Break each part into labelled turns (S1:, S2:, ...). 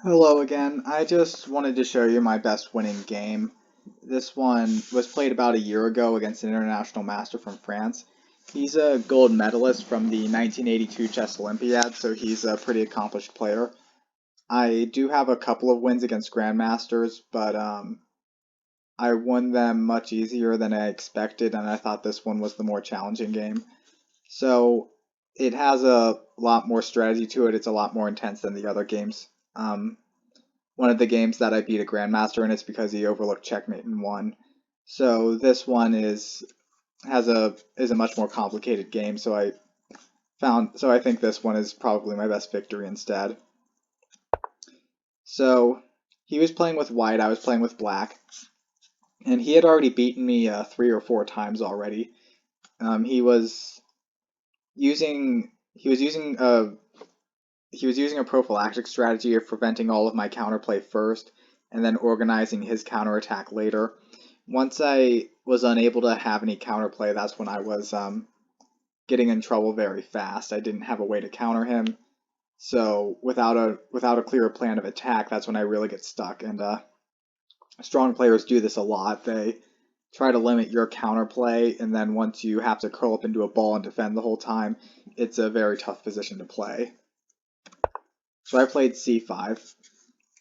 S1: Hello again. I just wanted to show you my best winning game. This one was played about a year ago against an international master from France. He's a gold medalist from the 1982 Chess Olympiad, so he's a pretty accomplished player. I do have a couple of wins against grandmasters, but I won them much easier than I expected, and I thought this one was the more challenging game. So it has a lot more strategy to it. It's a lot more intense than the other games. One of the games that I beat a grandmaster in is because he overlooked checkmate and won. So this one is a much more complicated game. So I think this one is probably my best victory instead. So he was playing with white, I was playing with black, and he had already beaten me 3 or 4 times already. He was using he was using a he was using a prophylactic strategy of preventing all of my counterplay first and then organizing his counterattack later. Once I was unable to have any counterplay, that's when I was getting in trouble very fast. I didn't have a way to counter him, so without a clear plan of attack, that's when I really get stuck. And strong players do this a lot. They try to limit your counterplay, and then once you have to curl up into a ball and defend the whole time, it's a very tough position to play. So I played c5.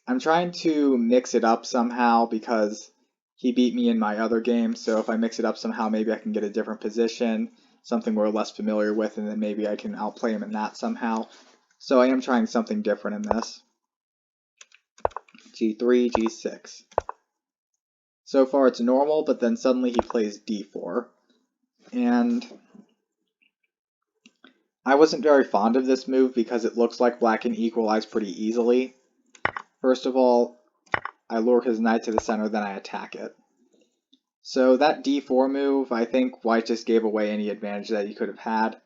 S1: I'm trying to mix it up somehow because he beat me in my other game, so if I mix it up somehow, maybe I can get a different position, something we're less familiar with, and then maybe I can outplay him in that somehow. So I am trying something different in this. g3, g6. So far it's normal, but then suddenly he plays d4. And I wasn't very fond of this move because it looks like black can equalize pretty easily. First of all, I lure his knight to the center, then I attack it. So that d4 move, I think white just gave away any advantage that he could have had,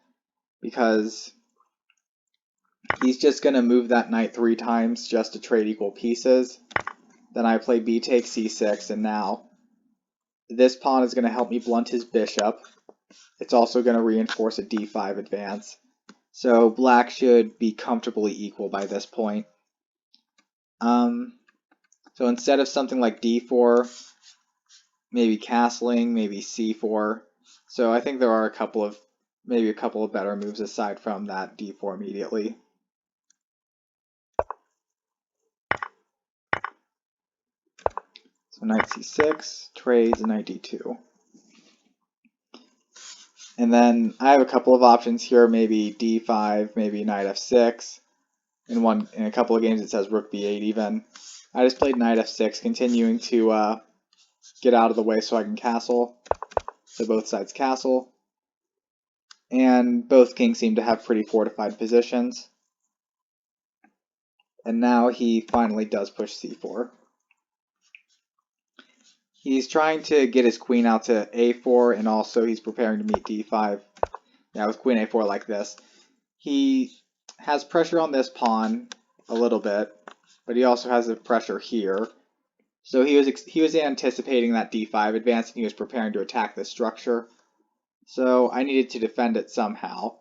S1: because he's just going to move that knight 3 times just to trade equal pieces. Then I play b takes c6, and now this pawn is going to help me blunt his bishop. It's also going to reinforce a d5 advance. So black should be comfortably equal by this point. So instead of something like d4, maybe castling, maybe c4. So I think there are maybe a couple of better moves aside from that d4 immediately. So knight c6, trades, and knight d2. And then I have a couple of options here, maybe d5, maybe knight f6. In a couple of games it says rook b8 even. I just played knight f6, continuing to get out of the way so I can castle. So both sides castle. And both kings seem to have pretty fortified positions. And now he finally does push c4. He's trying to get his queen out to a4, and also he's preparing to meet d5. Yeah, with queen a4 like this. He has pressure on this pawn a little bit, but he also has the pressure here. So he was anticipating that d5 advance, and he was preparing to attack this structure. So I needed to defend it somehow.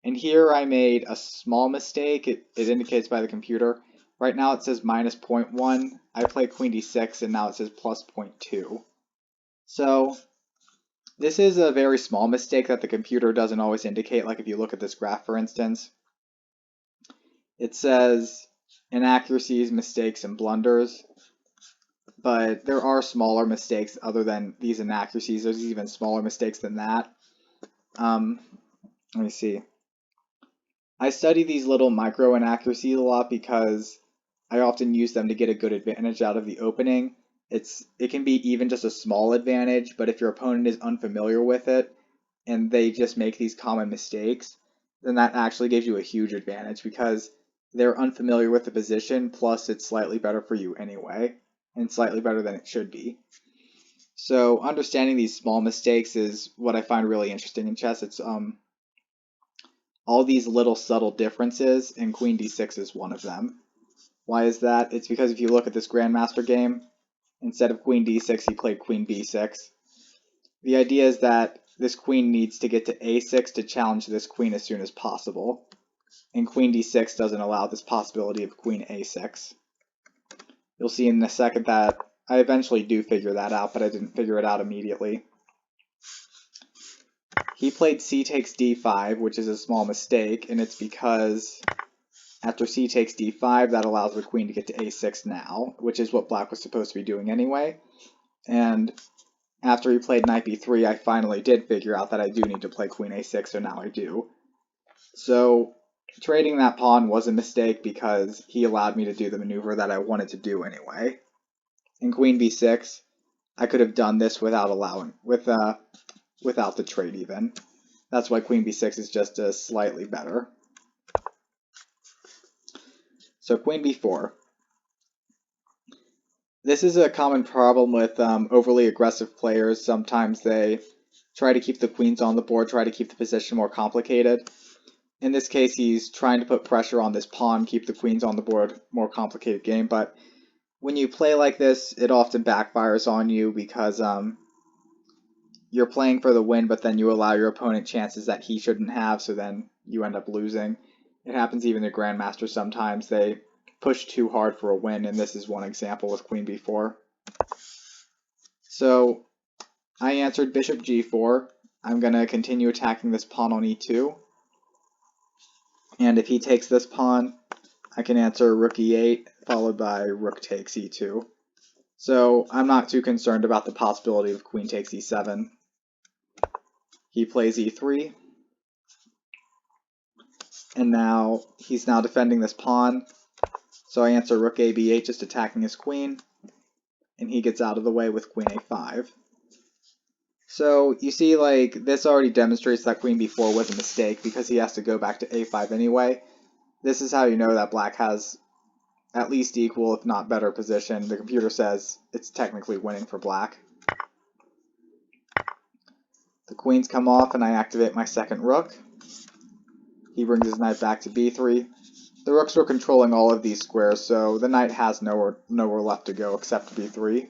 S1: And here I made a small mistake. It indicates by the computer. Right now it says minus 0.1. I play queen d6, and now it says plus 0.2. So this is a very small mistake that the computer doesn't always indicate. Like if you look at this graph, for instance, it says inaccuracies, mistakes, and blunders. But there are smaller mistakes other than these inaccuracies. There's even smaller mistakes than that. Let me see. I study these little micro inaccuracies a lot because I often use them to get a good advantage out of the opening. It can be even just a small advantage, but if your opponent is unfamiliar with it and they just make these common mistakes, then that actually gives you a huge advantage because they're unfamiliar with the position, plus it's slightly better for you anyway, and slightly better than it should be. So understanding these small mistakes is what I find really interesting in chess. It's all these little subtle differences, and queen d6 is one of them. Why is that? It's because if you look at this grandmaster game, instead of queen d6, he played queen b6. The idea is that this queen needs to get to a6 to challenge this queen as soon as possible, and queen d6 doesn't allow this possibility of queen a6. You'll see in a second that I eventually do figure that out, but I didn't figure it out immediately. He played c takes d5, which is a small mistake, and it's because after c takes d5, that allows the queen to get to a6 now, which is what black was supposed to be doing anyway. And after he played knight b3, I finally did figure out that I do need to play queen a6, so now I do. So trading that pawn was a mistake because he allowed me to do the maneuver that I wanted to do anyway. In queen b6, I could have done this without the trade even. That's why queen b6 is just slightly better. So queen b4. This is a common problem with overly aggressive players. Sometimes they try to keep the queens on the board, try to keep the position more complicated. In this case, he's trying to put pressure on this pawn, keep the queens on the board, more complicated game. But when you play like this, it often backfires on you because you're playing for the win, but then you allow your opponent chances that he shouldn't have, so then you end up losing. It happens even to grandmasters sometimes. They push too hard for a win, and this is one example with queen b4. So I answered bishop g4. I'm going to continue attacking this pawn on e2. And if he takes this pawn, I can answer rook e8, followed by rook takes e2. So I'm not too concerned about the possibility of queen takes e7. He plays e3. And now he's defending this pawn. So I answer rook a b8, just attacking his queen. And he gets out of the way with queen a5. So you see, like, this already demonstrates that queen b4 was a mistake because he has to go back to a5 anyway. This is how you know that black has at least equal, if not better, position. The computer says it's technically winning for black. The queens come off and I activate my second rook. He brings his knight back to b3. The rooks were controlling all of these squares, so the knight has nowhere left to go except b3.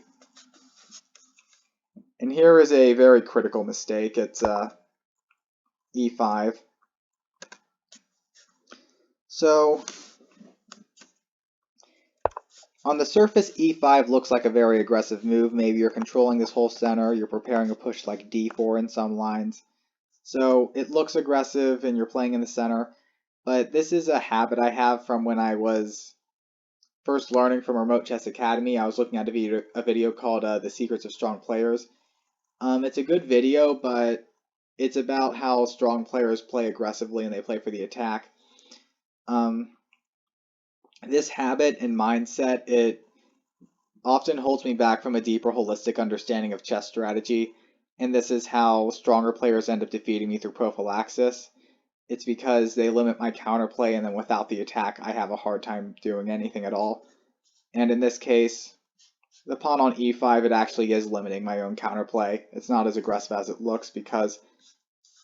S1: And here is a very critical mistake. It's e5. So on the surface, e5 looks like a very aggressive move. Maybe you're controlling this whole center, you're preparing a push like d4 in some lines. So it looks aggressive and you're playing in the center. But this is a habit I have from when I was first learning from Remote Chess Academy. I was looking at a video called The Secrets of Strong Players. It's a good video, but it's about how strong players play aggressively and they play for the attack. This habit and mindset, it often holds me back from a deeper holistic understanding of chess strategy, and this is how stronger players end up defeating me through prophylaxis. It's because they limit my counterplay, and then without the attack I have a hard time doing anything at all. And in this case, the pawn on e5, it actually is limiting my own counterplay. It's not as aggressive as it looks because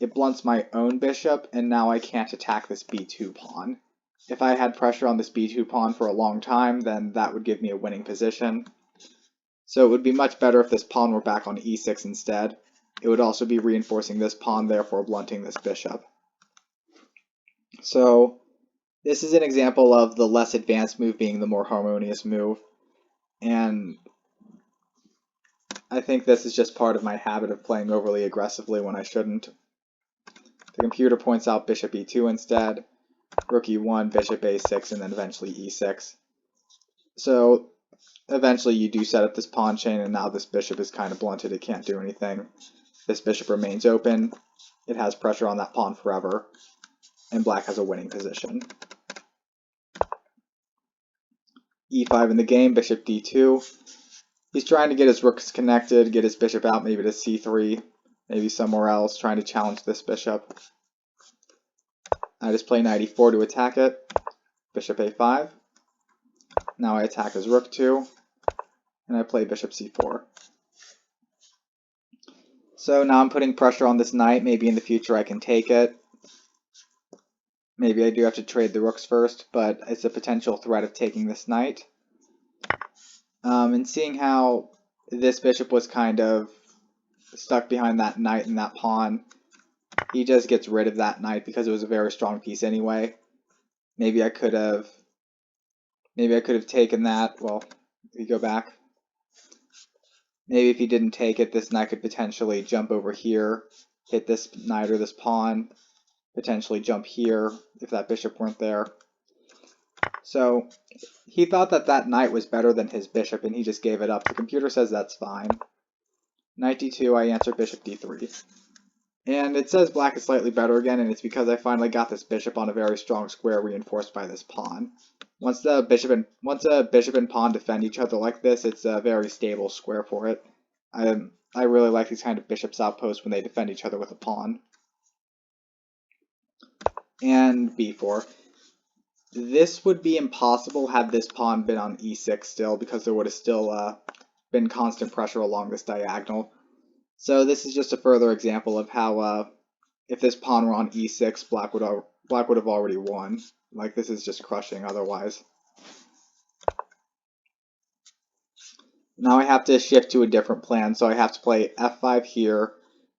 S1: it blunts my own bishop, and now I can't attack this b2 pawn. If I had pressure on this b2 pawn for a long time, then that would give me a winning position. So it would be much better if this pawn were back on e6 instead. It would also be reinforcing this pawn, therefore blunting this bishop. So this is an example of the less advanced move being the more harmonious move. And I think this is just part of my habit of playing overly aggressively when I shouldn't. The computer points out bishop e2 instead, rook e1, bishop a6, and then eventually e6. So eventually you do set up this pawn chain, and now this bishop is kind of blunted. It can't do anything. This bishop remains open. It has pressure on that pawn forever, and black has a winning position. e5 in the game, bishop d2. He's trying to get his rooks connected, get his bishop out maybe to c3, maybe somewhere else, trying to challenge this bishop. I just play knight e4 to attack it, bishop a5. Now I attack his rook 2, and I play bishop c4. So now I'm putting pressure on this knight. Maybe in the future I can take it. Maybe I do have to trade the rooks first, but it's a potential threat of taking this knight. And seeing how this bishop was kind of stuck behind that knight and that pawn, he just gets rid of that knight because it was a very strong piece anyway. Maybe I could have taken that. Well, If you go back, maybe if he didn't take it, this knight could potentially jump over here, hit this knight or this pawn, potentially jump here if that bishop weren't there. So he thought that that knight was better than his bishop, and he just gave it up. The computer says that's fine. Knight d2, I answer bishop d3. And it says black is slightly better again, and it's because I finally got this bishop on a very strong square reinforced by this pawn. Once a bishop and pawn defend each other like this, it's a very stable square for it. I really like these kind of bishop's outposts when they defend each other with a pawn. And b4. This would be impossible had this pawn been on e6 still, because there would have still been constant pressure along this diagonal. So this is just a further example of how if this pawn were on e6, black would have already won. Like, this is just crushing otherwise. Now I have to shift to a different plan, so I have to play f5 here,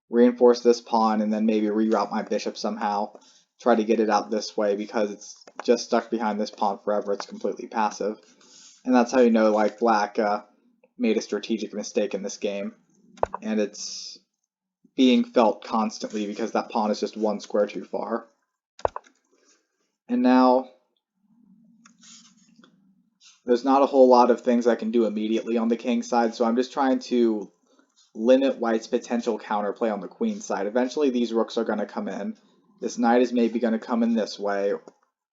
S1: reinforce this pawn, and then maybe reroute my bishop somehow. Try to get it out this way because it's just stuck behind this pawn forever. It's completely passive. And that's how you know, like, black made a strategic mistake in this game. And it's being felt constantly because that pawn is just one square too far. And now there's not a whole lot of things I can do immediately on the king side, so I'm just trying to limit white's potential counterplay on the queen side. Eventually these rooks are going to come in. This knight is maybe going to come in this way,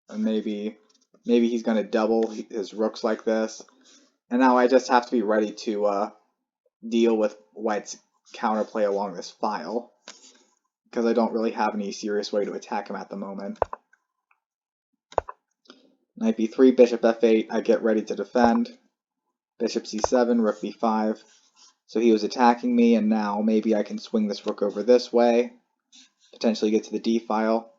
S1: and maybe he's going to double his rooks like this. And now I just have to be ready to deal with white's counterplay along this file, because I don't really have any serious way to attack him at the moment. Knight b3, bishop f8, I get ready to defend. Bishop c7, rook b5. So he was attacking me, and now maybe I can swing this rook over this way, potentially get to the d file.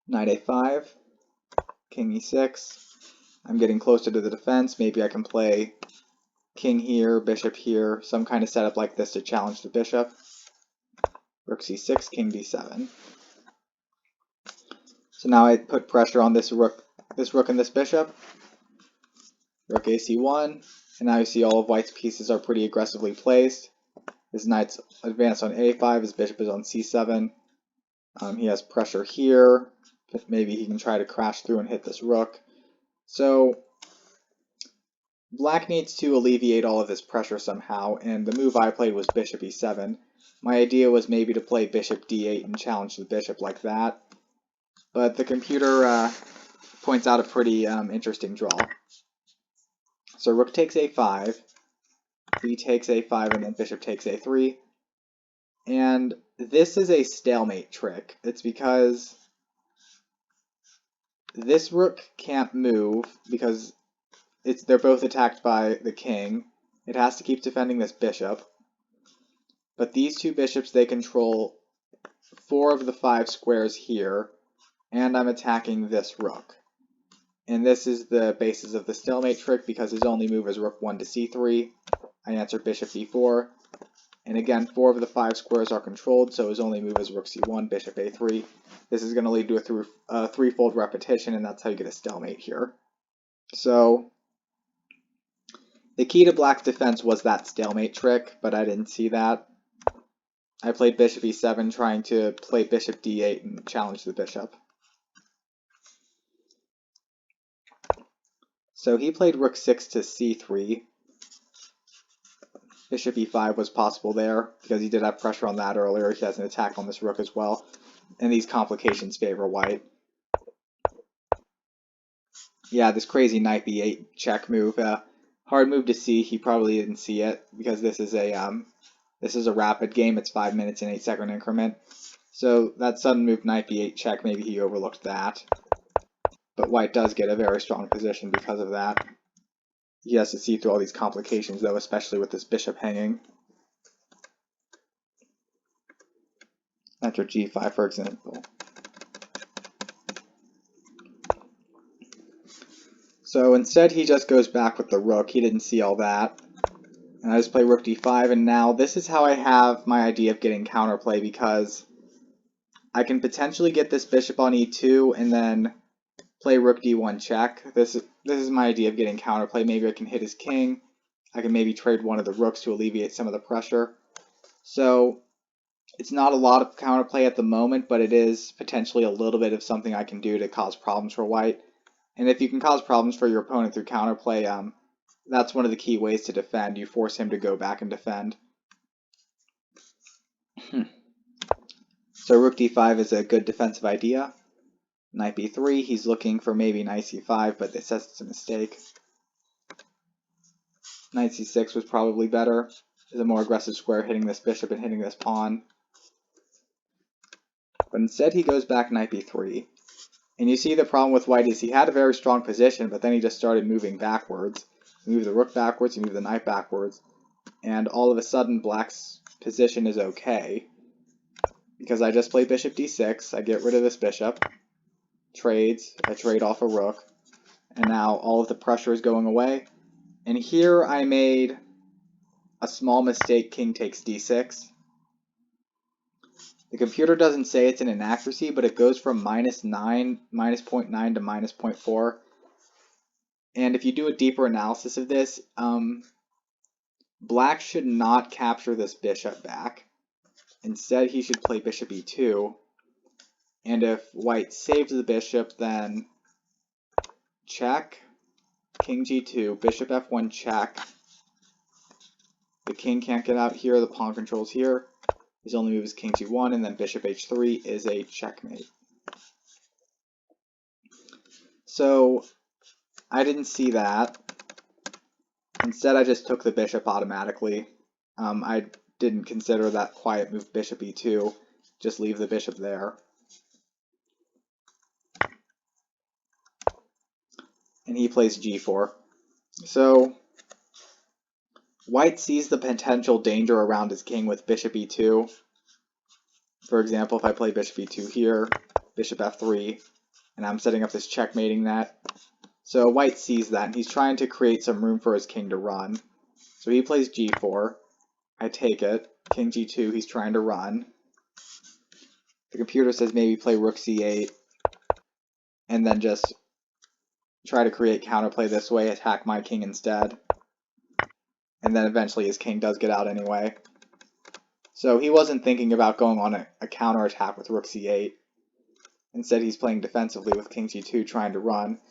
S1: Knight a5, king e6. I'm getting closer to the defense. Maybe I can play king here, bishop here, some kind of setup like this to challenge the bishop. Rook c6, king d7. So now I put pressure on this rook and this bishop. Rook ac1, and now you see all of white's pieces are pretty aggressively placed. His knight's advanced on a5, his bishop is on c7. He has pressure here. Maybe he can try to crash through and hit this rook. So black needs to alleviate all of this pressure somehow, and the move I played was bishop e7. My idea was maybe to play bishop d8 and challenge the bishop like that, but the computer points out a pretty interesting draw. So rook takes a5, b takes a5, and then bishop takes a3. And this is a stalemate trick. It's because this rook can't move because they're both attacked by the king. It has to keep defending this bishop. But these two bishops, they control 4 of the 5 squares here, and I'm attacking this rook. And this is the basis of the stalemate trick because his only move is rook 1 to c3. I answer bishop b4. And again, 4 of the 5 squares are controlled, so his only move is rook c1, bishop a3. This is going to lead to a threefold repetition, and that's how you get a stalemate here. So the key to black's defense was that stalemate trick, but I didn't see that. I played bishop e7, trying to play bishop d8 and challenge the bishop. So he played rook 6 to c3. Bishop e5 was possible there, because he did have pressure on that earlier. He has an attack on this rook as well, and these complications favor white. Yeah, this crazy knight b8 check move. Hard move to see. He probably didn't see it, because this is a rapid game. It's 5 minutes in 8-second increment. So that sudden move knight b8 check, maybe he overlooked that. But white does get a very strong position because of that. He has to see through all these complications, though, especially with this bishop hanging. After g5, for example. So instead, he just goes back with the rook. He didn't see all that. And I just play rook d5, and now this is how I have my idea of getting counterplay, because I can potentially get this bishop on e2, and then play rook d1 check. This is my idea of getting counterplay. Maybe I can hit his king. I can maybe trade one of the rooks to alleviate some of the pressure. So it's not a lot of counterplay at the moment, but it is potentially a little bit of something I can do to cause problems for white. And if you can cause problems for your opponent through counterplay, that's one of the key ways to defend. You force him to go back and defend. So rook d5 is a good defensive idea. Knight b3, he's looking for maybe knight c5, but it says it's a mistake. Knight c6 was probably better. It's a more aggressive square, hitting this bishop and hitting this pawn. But instead he goes back knight b3. And you see the problem with white is he had a very strong position, but then he just started moving backwards. He moved the rook backwards, he moved the knight backwards, and all of a sudden black's position is okay. Because I just play bishop d6, I get rid of this bishop, trades, I trade off a rook, and now all of the pressure is going away. And here I made a small mistake, king takes d6. The computer doesn't say it's an inaccuracy, but it goes from -9 to -0.4. And if you do a deeper analysis of this, black should not capture this bishop back. Instead, he should play bishop e2. And if white saves the bishop, then check, king g2, bishop f1 check. The king can't get out here, the pawn controls here. His only move is king g1, and then bishop h3 is a checkmate. So I didn't see that. Instead, I just took the bishop automatically. I didn't consider that quiet move bishop e2. Just leave the bishop there. And he plays g4. So white sees the potential danger around his king with bishop e2. For example, if I play bishop e2 here, bishop f3, and I'm setting up this checkmating net. So white sees that, and he's trying to create some room for his king to run. So he plays g4. I take it. King g2, he's trying to run. The computer says maybe play rook c8, and then just try to create counterplay this way, attack my king instead. And then eventually his king does get out anyway. So he wasn't thinking about going on a counterattack with rook c8. Instead he's playing defensively with king g2 trying to run,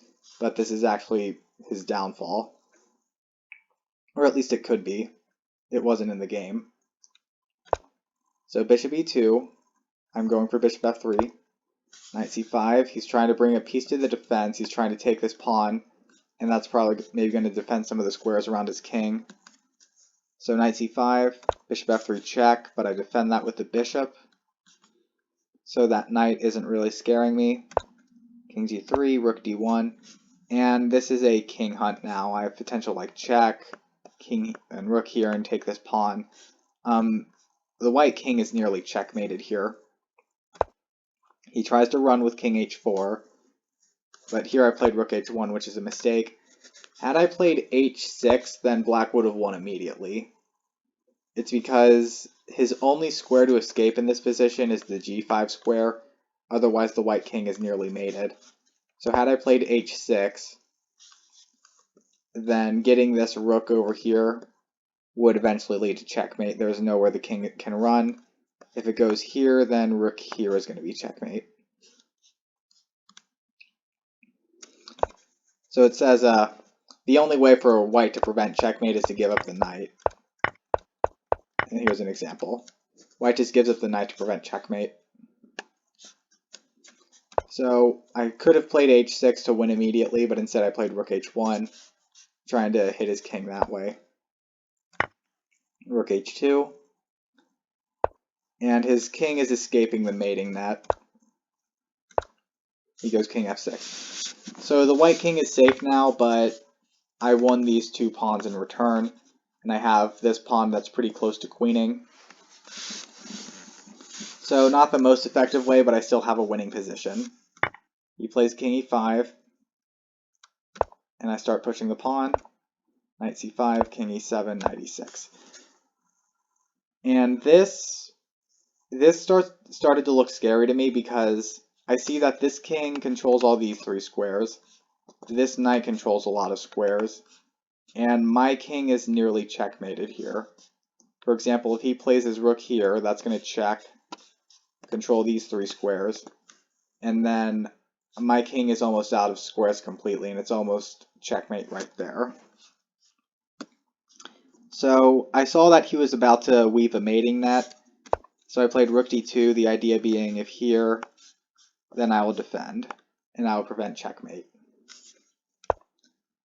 S1: but this is actually his downfall. Or at least it could be. It wasn't in the game. So bishop e2, I'm going for bishop f3. Knight c5, he's trying to bring a piece to the defense, he's trying to take this pawn, and that's probably maybe going to defend some of the squares around his king. So knight c5, bishop f3 check, but I defend that with the bishop. So that knight isn't really scaring me. King g3, rook d1, and this is a king hunt now. I have potential like check, king and rook here, and take this pawn. The white king is nearly checkmated here. He tries to run with king h4, but here I played rook h1, which is a mistake. Had I played h6, then black would have won immediately. It's because his only square to escape in this position is the g5 square, otherwise the white king is nearly mated. So had I played h6, then getting this rook over here would eventually lead to checkmate. There's nowhere the king can run. If it goes here, then rook here is going to be checkmate. So it says the only way for white to prevent checkmate is to give up the knight. And here's an example. White just gives up the knight to prevent checkmate. So I could have played h6 to win immediately, but instead I played rook h1, trying to hit his king that way. Rook h2. And his king is escaping the mating net. He goes king f6. So the white king is safe now, but I won these two pawns in return. And I have this pawn that's pretty close to queening. So not the most effective way, but I still have a winning position. He plays king e5. And I start pushing the pawn. Knight c5, king e7, knight e6. And this started to look scary to me because I see that this king controls all these 3 squares. This knight controls a lot of squares. And my king is nearly checkmated here. For example, if he plays his rook here, that's going to check, control these 3 squares. And then my king is almost out of squares completely, and it's almost checkmate right there. So I saw that he was about to weave a mating net, so I played rook d2, the idea being if here, then I will defend, and I will prevent checkmate.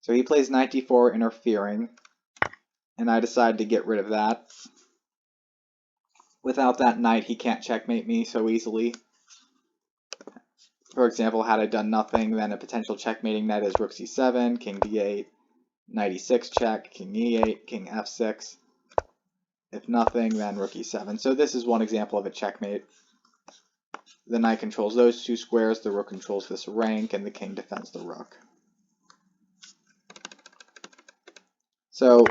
S1: So he plays knight d4 interfering, and I decide to get rid of that. Without that knight, he can't checkmate me so easily. For example, had I done nothing, then a potential checkmating knight is rook c7, king d8, knight e6 check, king e8, king f6. If nothing, then rook e7. So this is one example of a checkmate. The knight controls those 2 squares, the rook controls this rank, and the king defends the rook. So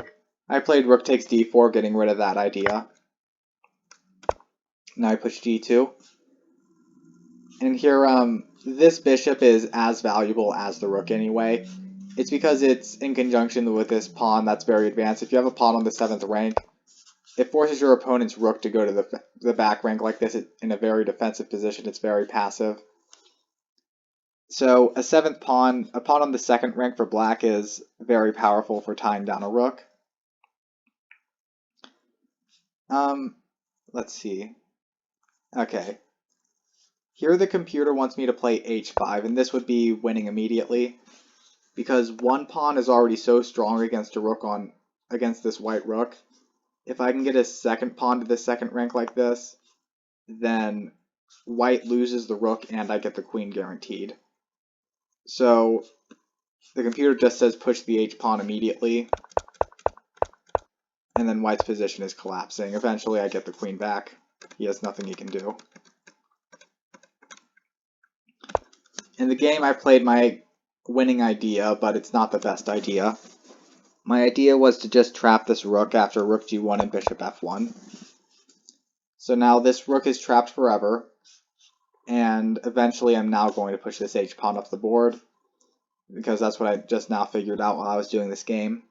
S1: I played rook takes d4, getting rid of that idea. Now I push d2. And here, this bishop is as valuable as the rook anyway. It's because it's in conjunction with this pawn that's very advanced. If you have a pawn on the 7th rank, it forces your opponent's rook to go to the back rank like this in a very defensive position. It's very passive. So a 7th pawn, a pawn on the 2nd rank for black is very powerful for tying down a rook. Let's see. Okay. Here the computer wants me to play h5, and this would be winning immediately, because one pawn is already so strong against a rook against this white rook. If I can get a 2nd pawn to the 2nd rank like this, then white loses the rook and I get the queen guaranteed. So the computer just says push the h pawn immediately, and then white's position is collapsing. Eventually I get the queen back. He has nothing he can do. In the game I played my winning idea, but it's not the best idea. My idea was to just trap this rook after rook g1 and bishop f1. So now this rook is trapped forever, and eventually I'm now going to push this h-pawn up the board, because that's what I just now figured out while I was doing this game.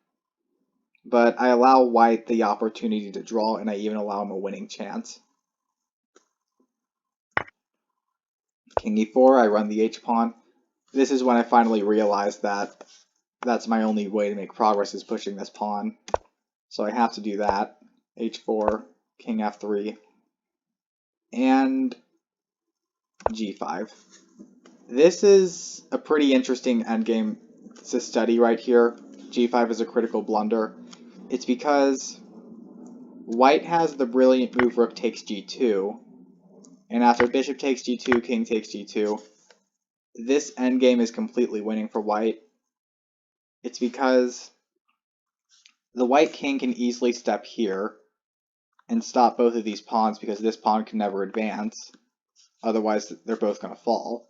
S1: But I allow white the opportunity to draw, and I even allow him a winning chance. King e4, I run the h-pawn. This is when I finally realized that that's my only way to make progress is pushing this pawn. So I have to do that. h4, king f3, and g5. This is a pretty interesting endgame to study right here. g5 is a critical blunder. It's because white has the brilliant move rook takes g2, and after bishop takes g2, king takes g2, this endgame is completely winning for white. It's because the white king can easily step here and stop both of these pawns because this pawn can never advance. Otherwise, they're both going to fall.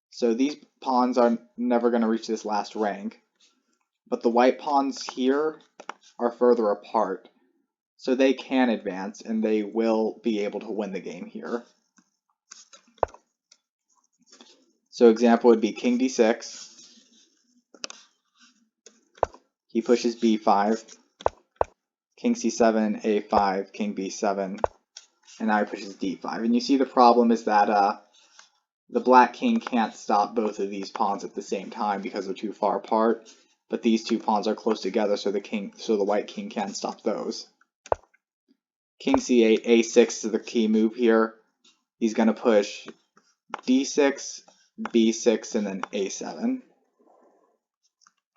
S1: So these pawns are never going to reach this last rank. But the white pawns here are further apart. So they can advance, and they will be able to win the game here. So example would be king d6. He pushes b5. King c7, a5, king b7. And now he pushes d5. And you see the problem is that the black king can't stop both of these pawns at the same time because they're too far apart. But these two pawns are close together, so the white king can stop those. King c8, a6 is the key move here. He's going to push d6, b6, and then a7.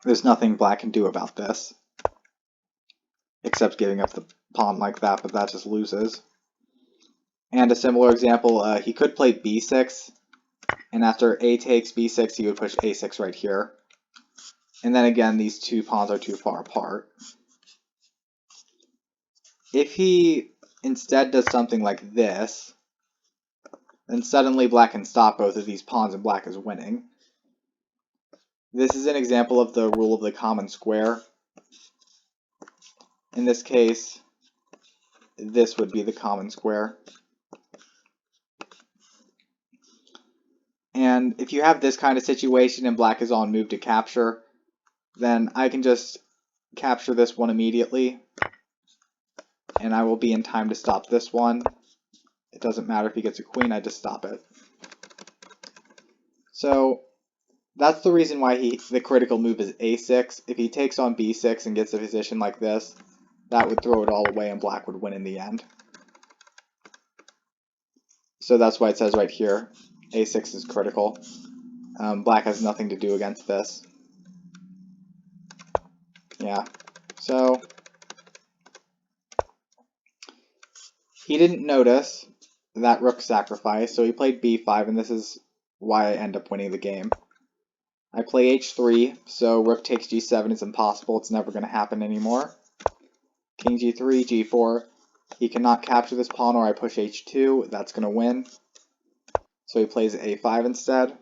S1: There's nothing black can do about this, except giving up the pawn like that, but that just loses. And a similar example, he could play b6, and after a takes b6, he would push a6 right here. And then again, these two pawns are too far apart. If he instead does something like this, then suddenly black can stop both of these pawns and black is winning. This is an example of the rule of the common square. In this case, this would be the common square. And if you have this kind of situation and black is on move to capture, then I can just capture this one immediately, and I will be in time to stop this one. It doesn't matter if he gets a queen, I just stop it. So that's the reason why the critical move is a6. If he takes on b6 and gets a position like this, that would throw it all away and black would win in the end. So that's why it says right here, a6 is critical. Black has nothing to do against this. Yeah, so he didn't notice that rook sacrifice, so he played b5, and this is why I end up winning the game. I play h3, so rook takes g7 is impossible, it's never going to happen anymore. King g3, g4, he cannot capture this pawn, or I push h2, that's going to win. So he plays a5 instead.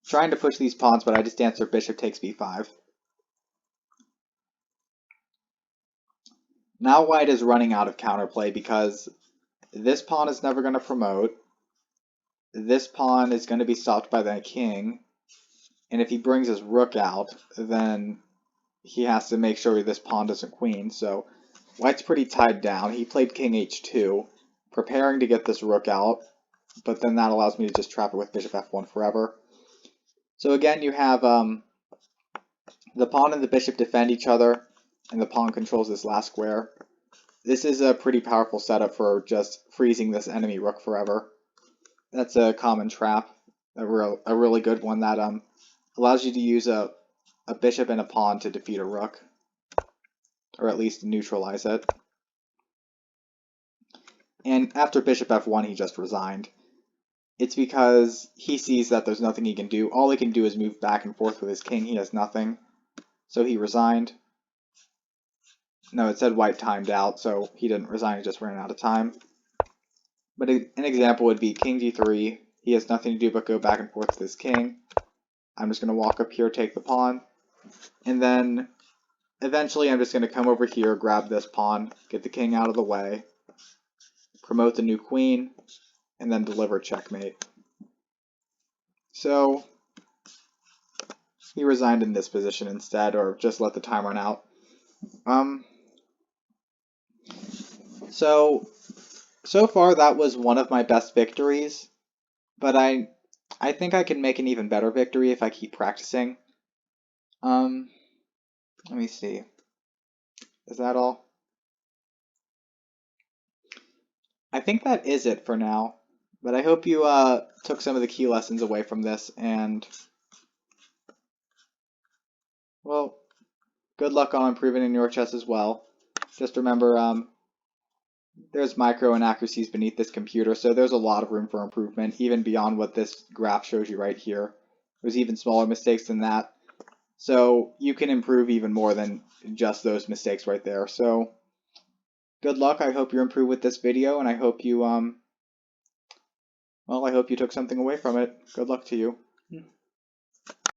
S1: Trying to push these pawns, but I just answer bishop takes b5. Now white is running out of counterplay because this pawn is never going to promote. This pawn is going to be stopped by the king. And if he brings his rook out, then he has to make sure this pawn doesn't queen. So white's pretty tied down. He played king h2, preparing to get this rook out. But then that allows me to just trap it with bishop f1 forever. So again, you have the pawn and the bishop defend each other, and the pawn controls this last square. This is a pretty powerful setup for just freezing this enemy rook forever. That's a common trap, a really good one that allows you to use a bishop and a pawn to defeat a rook, or at least neutralize it. And after bishop f1, he just resigned. It's because he sees that there's nothing he can do. All he can do is move back and forth with his king. He has nothing. So he resigned. No, it said white timed out, so he didn't resign, he just ran out of time. But an example would be king g3. He has nothing to do but go back and forth with his king. I'm just going to walk up here, take the pawn. And then eventually I'm just going to come over here, grab this pawn, get the king out of the way, promote the new queen, and then deliver checkmate. So he resigned in this position instead, or just let the time run out. So far that was one of my best victories, but I think I can make an even better victory if I keep practicing. Let me see. Is that all? I think that is it for now, but I hope you took some of the key lessons away from this, and well, good luck on improving in your chess as well. Just remember, there's micro inaccuracies beneath this computer, so there's a lot of room for improvement, even beyond what this graph shows you right here. There's even smaller mistakes than that, so you can improve even more than just those mistakes right there. So good luck. I hope you improve with this video, and I hope you I hope you took something away from it. Good luck to you.